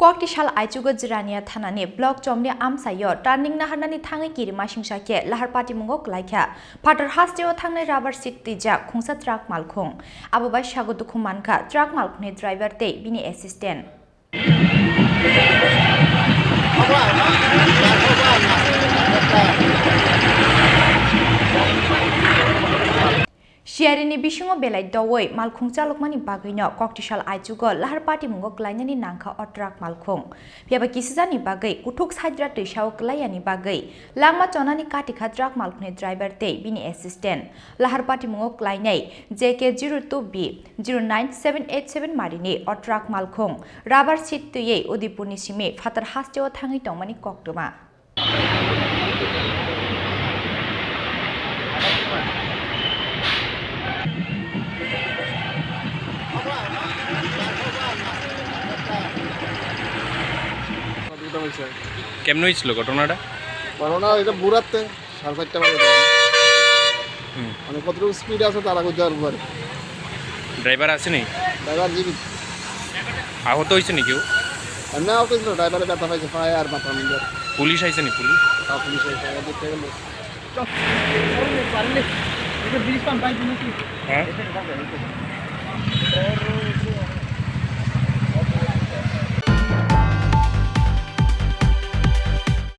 Kwakti shal aichugo Jirania Thanani block Chomni Amchaio turning Naharnani Thangi Kirima Shingshake Lahar Patimungo Kwlaikha Patar Hasteo Thangnai rubber seat tija Khongsa truck Malkhung Abubai Shago Dukumanka truck Malkhung driver te bini assistant Shiarini Bishungo Belai Dawai, Malkhung Chalokmani Bagino, Cocktishal Aichugo, Lahar Patimungo Glainani Nanka or Truck Malkhung. Piaba Kisizani Bagay, Kutuk Hydra to Shao Klayani Bagay, Lama Chonani Katika Truck Malkhung driver day, Bini assistant, Lahar Patimungo Glainay, JK02B 09787 Marine or Truck Malkhung, Rubber Seat to Ye, Udipunishime, Fatar Hasteo Tangi Tomani Koktuma. কেমন হয়েছিল ঘটনাটা? ঘটনা এটা বুড়াতে 4:30 বাজে মানে কতটুকু speed আছে তার আগে যাওয়ার পরে ড্রাইভার আসেনি? ড্রাইভার জীবিত। আহত হয়েছে নি কেউ? এমনি আহত হয়েছিল, ড্রাইভারে ব্যথা পাইছে পায়ে আর মাথা মিলে। পুলিশ আইছে নি? পুলিশ আইসে দেখতে গেল। হ্যাঁ